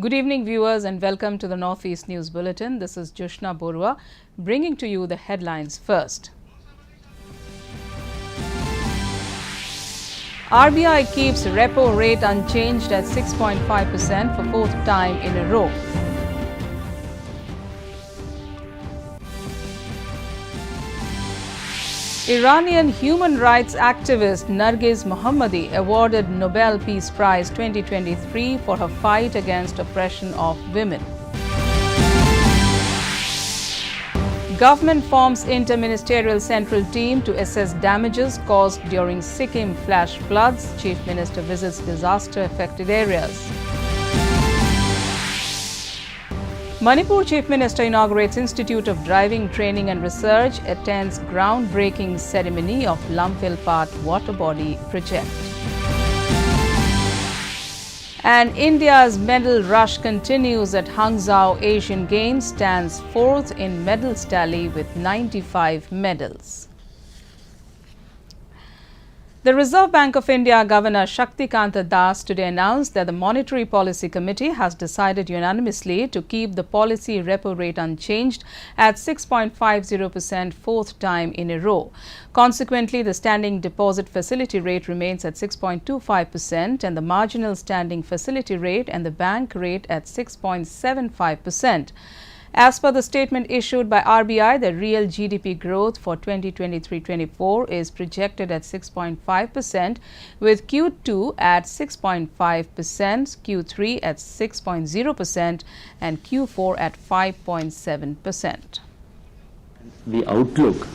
Good evening, viewers, and welcome to the Northeast News Bulletin. This is Jushna Borua, bringing to you the headlines first. RBI keeps repo rate unchanged at 6.5% for fourth time in a row. Iranian human rights activist Nargiz Mohammadi awarded Nobel Peace Prize 2023 for her fight against oppression of women. Government forms interministerial central team to assess damages caused during Sikkim flash floods. Chief Minister visits disaster-affected areas. Manipur Chief Minister inaugurates Institute of Driving Training and Research, attends groundbreaking ceremony of Lumphilpat water body project. And India's medal rush continues at Hangzhou Asian Games, stands fourth in medals tally with 95 medals. The Reserve Bank of India Governor Shaktikanta Das today announced that the Monetary Policy Committee has decided unanimously to keep the policy repo rate unchanged at 6.50% fourth time in a row. Consequently, the standing deposit facility rate remains at 6.25% and the marginal standing facility rate and the bank rate at 6.75%. As per the statement issued by RBI, the real GDP growth for 2023-24 is projected at 6.5%, with Q2 at 6.5%, Q3 at 6.0% and Q4 at 5.7%. The outlook,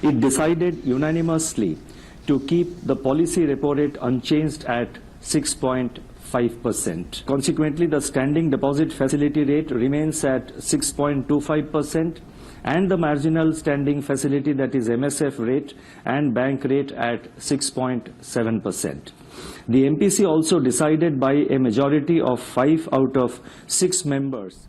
it decided unanimously to keep the policy repo rate unchanged at 6.5%. Consequently, the standing deposit facility rate remains at 6.25% and the marginal standing facility, that is MSF rate, and bank rate at 6.7%. The MPC also decided by a majority of 5 out of 6 members.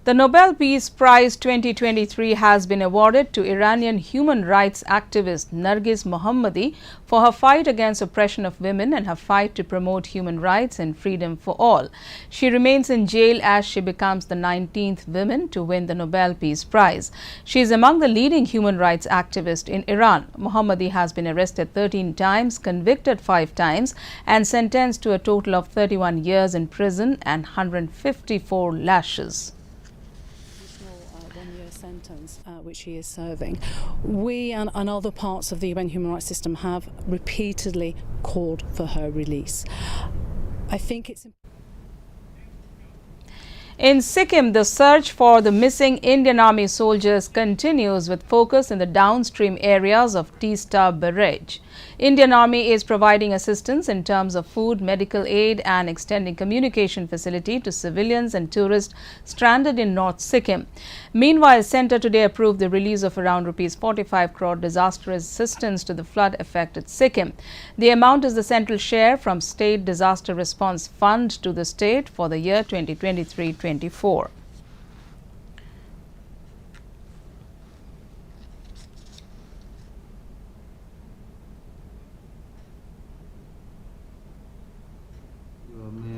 The Nobel Peace Prize 2023 has been awarded to Iranian human rights activist Nargiz Mohammadi for her fight against oppression of women and her fight to promote human rights and freedom for all. She remains in jail as she becomes the 19th woman to win the Nobel Peace Prize. She is among the leading human rights activists in Iran. Mohammadi has been arrested 13 times, convicted 5 times, and sentenced to a total of 31 years in prison and 154 lashes. Sentence which he is serving. We and other parts of the UN human rights system have repeatedly called for her release. I think it's in Sikkim, the search for the missing Indian Army soldiers continues with focus in the downstream areas of Teesta Barrage. Indian Army is providing assistance in terms of food, medical aid and extending communication facility to civilians and tourists stranded in North Sikkim. Meanwhile, Centre today approved the release of around Rs 45 crore disaster assistance to the flood-affected Sikkim. The amount is the central share from State Disaster Response Fund to the state for the year 2023-24.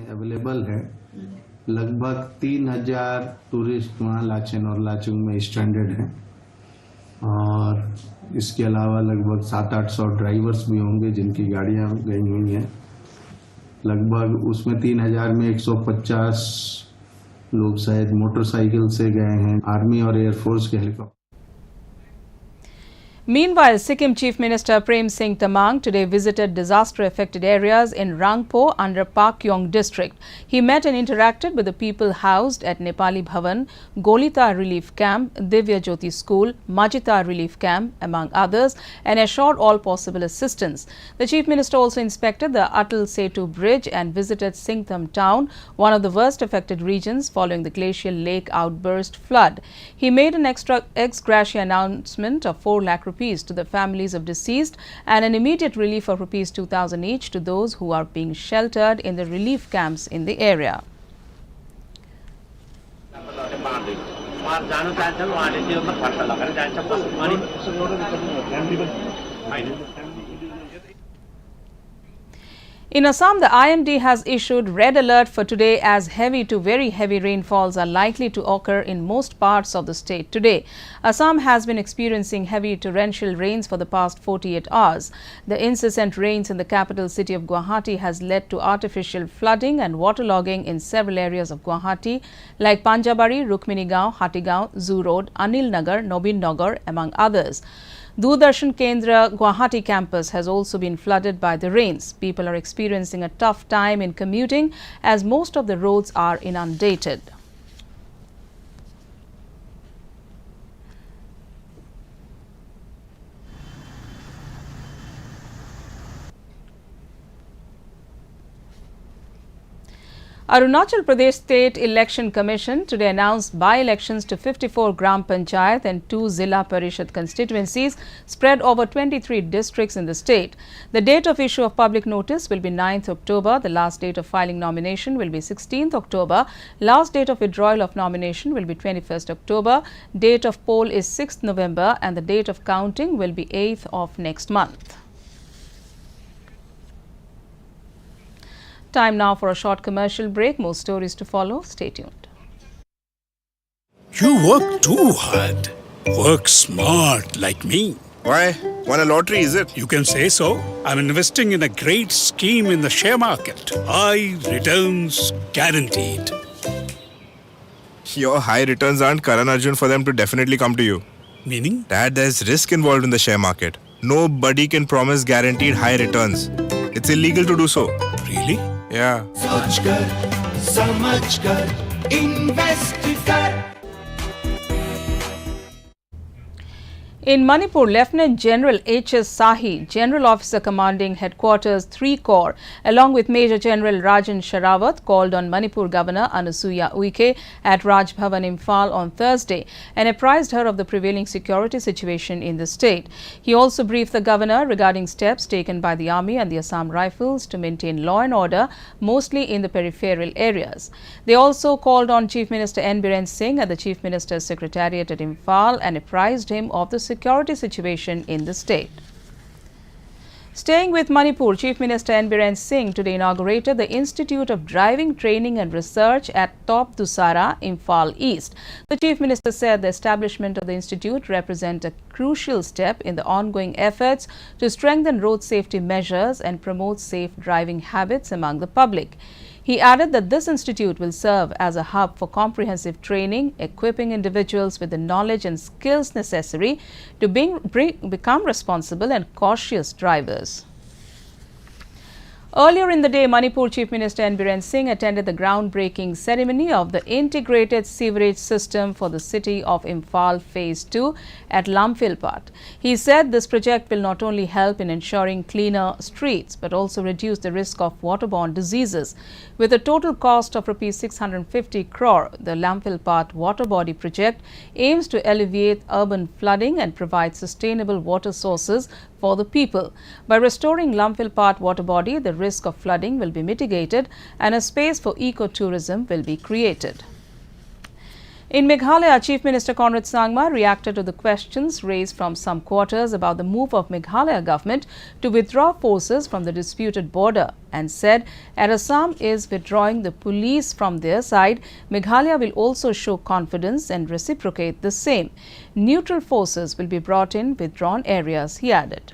Available है। लगभग 3000 tourist वहाँ लाचेन और लाचुंग में stranded हैं और इसके अलावा लगभग 700-800 ड्राइवर्स भी होंगे जिनकी गाड़ियाँ गई हुई हैं। लगभग उसमें 3000 में 150 लोग शायद मोटरसाइकिल से गए हैं, आर्मी और एयरफोर्स के helicopter. Meanwhile, Sikkim Chief Minister Prem Singh Tamang today visited disaster-affected areas in Rangpo under Pakyong district. He met and interacted with the people housed at Nepali Bhavan, Golita Relief Camp, Divya Jyoti School, Majita Relief Camp, among others, and assured all possible assistance. The Chief Minister also inspected the Atal Setu Bridge and visited Singtham town, one of the worst affected regions following the glacial lake outburst flood. He made an extra ex gratia announcement of 4 lakh rupees to the families of deceased and an immediate relief of Rs 2,000 each to those who are being sheltered in the relief camps in the area. In Assam, the IMD has issued red alert for today as heavy to very heavy rainfalls are likely to occur in most parts of the state today. Assam has been experiencing heavy torrential rains for the past 48 hours. The incessant rains in the capital city of Guwahati has led to artificial flooding and waterlogging in several areas of Guwahati like Panjabari, Rukminigaon, Hatigaon, Zoo Road, Anil Nagar, Nobin Nagar, among others. Doordarshan Kendra Guwahati campus has also been flooded by the rains. People are experiencing a tough time in commuting as most of the roads are inundated. Arunachal Pradesh State Election Commission today announced by-elections to 54 Gram Panchayat and 2 Zilla Parishad constituencies spread over 23 districts in the state. The date of issue of public notice will be 9th October. The last date of filing nomination will be 16th October. Last date of withdrawal of nomination will be 21st October. Date of poll is 6th November and the date of counting will be 8th of next month. Time now for a short commercial break. More stories to follow. Stay tuned. You work too hard. Work smart like me. Why? Won a lottery, is it? You can say so. I'm investing in a great scheme in the share market. High returns guaranteed. Your high returns aren't Karan Arjun for them to definitely come to you. Meaning? Dad, there's risk involved in the share market. Nobody can promise guaranteed high returns. It's illegal to do so. Really? Yeah. सोच कर, समझ कर, invest कर। In Manipur, Lieutenant General H.S. Sahi, General Officer Commanding Headquarters 3 Corps, along with Major General Rajan Sharawat, called on Manipur Governor Anusuya Uike at Raj Bhavan, Imphal on Thursday and apprised her of the prevailing security situation in the state. He also briefed the governor regarding steps taken by the Army and the Assam Rifles to maintain law and order, mostly in the peripheral areas. They also called on Chief Minister N. Biren Singh at the Chief Minister's Secretariat at Imphal and apprised him of the security situation in the state. Staying with Manipur, Chief Minister N. Biren Singh today inaugurated the Institute of Driving Training and Research at Top Dusara, Imphal East. The Chief Minister said the establishment of the institute represents a crucial step in the ongoing efforts to strengthen road safety measures and promote safe driving habits among the public. He added that this institute will serve as a hub for comprehensive training, equipping individuals with the knowledge and skills necessary to become responsible and cautious drivers. Earlier in the day, Manipur Chief Minister N. Biren Singh attended the groundbreaking ceremony of the integrated sewerage system for the city of Imphal Phase 2 at Lamphilpat. He said this project will not only help in ensuring cleaner streets but also reduce the risk of waterborne diseases. With a total cost of Rs 650 crore, the Lamphilpat water body project aims to alleviate urban flooding and provide sustainable water sources for the people. By restoring Lamphilpat water body, the risk of flooding will be mitigated and a space for ecotourism will be created. In Meghalaya, Chief Minister Conrad Sangma reacted to the questions raised from some quarters about the move of Meghalaya government to withdraw forces from the disputed border and said, as Assam is withdrawing the police from their side, Meghalaya will also show confidence and reciprocate the same. Neutral forces will be brought in withdrawn areas, he added.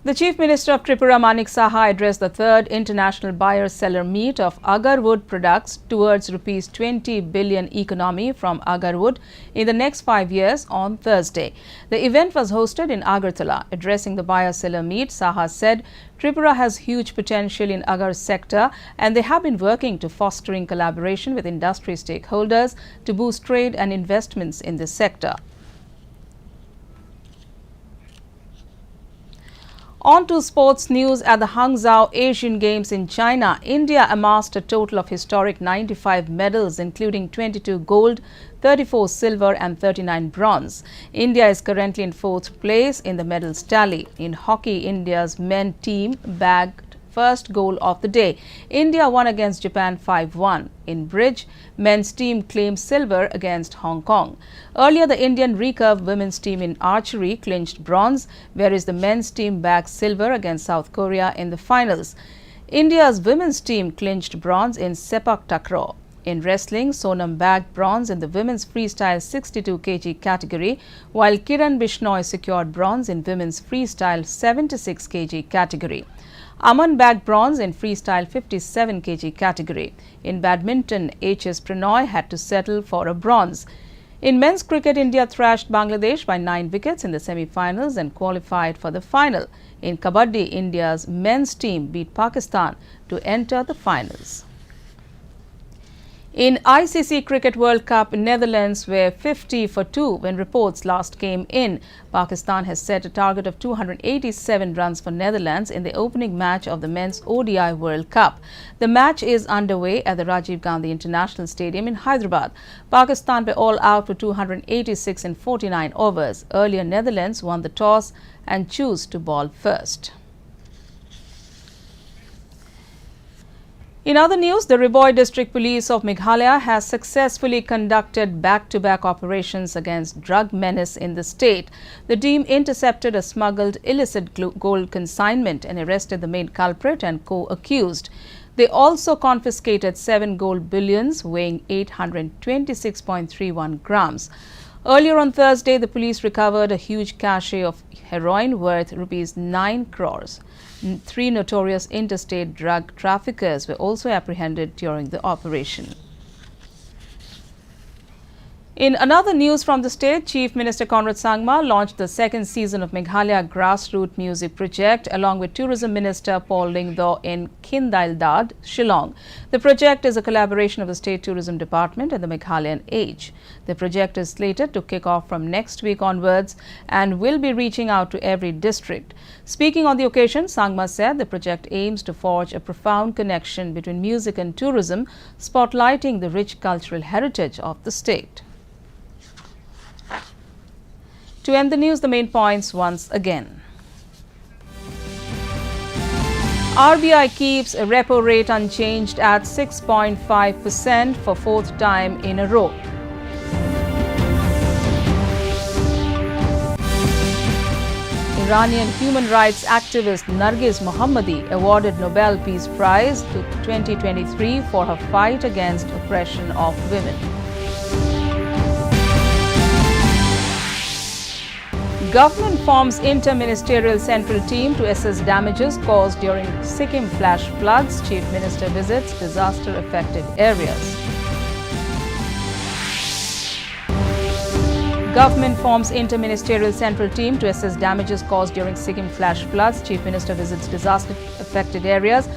The Chief Minister of Tripura, Manik Saha, addressed the third International Buyer-Seller Meet of Agarwood products towards Rs 20 billion economy from Agarwood in the next 5 years on Thursday. The event was hosted in Agartala. Addressing the Buyer-Seller Meet, Saha said Tripura has huge potential in agar sector and they have been working to fostering collaboration with industry stakeholders to boost trade and investments in this sector. On to sports news. At the Hangzhou Asian Games in China, India amassed a total of historic 95 medals, including 22 gold, 34 silver and 39 bronze. India is currently in 4th place in the medals tally. In hockey, India's men team bagged first goal of the day. India won against Japan 5-1. In bridge, men's team claimed silver against Hong Kong. Earlier, the Indian recurve women's team in archery clinched bronze, whereas the men's team bagged silver against South Korea in the finals. India's women's team clinched bronze in sepak takraw. In wrestling, Sonam bagged bronze in the women's freestyle 62 kg category, while Kiran Bishnoi secured bronze in women's freestyle 76 kg category. Aman bagged bronze in freestyle 57 kg category. In badminton, HS Pranoy had to settle for a bronze. In men's cricket, India thrashed Bangladesh by 9 wickets in the semi-finals and qualified for the final. In kabaddi, India's men's team beat Pakistan to enter the finals. In ICC Cricket World Cup, Netherlands were 50 for 2 when reports last came in. Pakistan has set a target of 287 runs for Netherlands in the opening match of the Men's ODI World Cup. The match is underway at the Rajiv Gandhi International Stadium in Hyderabad. Pakistan were all out for 286 in 49 overs. Earlier, Netherlands won the toss and chose to bowl first. In other news, the Riboy District Police of Meghalaya has successfully conducted back-to-back operations against drug menace in the state. The team intercepted a smuggled illicit gold consignment and arrested the main culprit and co-accused. They also confiscated 7 gold bullions weighing 826.31 grams. Earlier on Thursday, the police recovered a huge cache of heroin worth rupees 9 crores. 3 notorious interstate drug traffickers were also apprehended during the operation. In another news from the state, Chief Minister Conrad Sangma launched the second season of Meghalaya Grassroots Music Project along with Tourism Minister Paul Lingdo in Kindaildad, Shillong. The project is a collaboration of the State Tourism Department and the Meghalayan Age. The project is slated to kick off from next week onwards and will be reaching out to every district. Speaking on the occasion, Sangma said the project aims to forge a profound connection between music and tourism, spotlighting the rich cultural heritage of the state. To end the news, the main points once again. RBI keeps a repo rate unchanged at 6.5% for 4th time in a row. Iranian human rights activist Nargiz Mohammadi awarded Nobel Peace Prize to 2023 for her fight against oppression of women. Government forms inter-ministerial central team to assess damages caused during Sikkim flash floods. Chief Minister visits disaster-affected areas. Government forms inter-ministerial central team to assess damages caused during Sikkim flash floods. Chief Minister visits disaster-affected areas.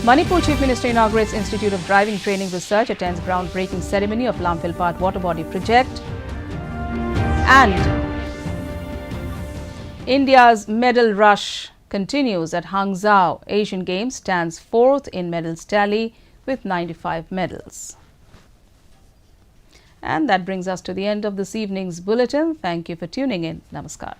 Manipur Chief Minister inaugurates Institute of Driving Training Research, attends groundbreaking ceremony of Lamphilpat water body project. And India's medal rush continues at Hangzhou. Asian Games stands 4th in medals tally with 95 medals. And that brings us to the end of this evening's bulletin. Thank you for tuning in. Namaskar.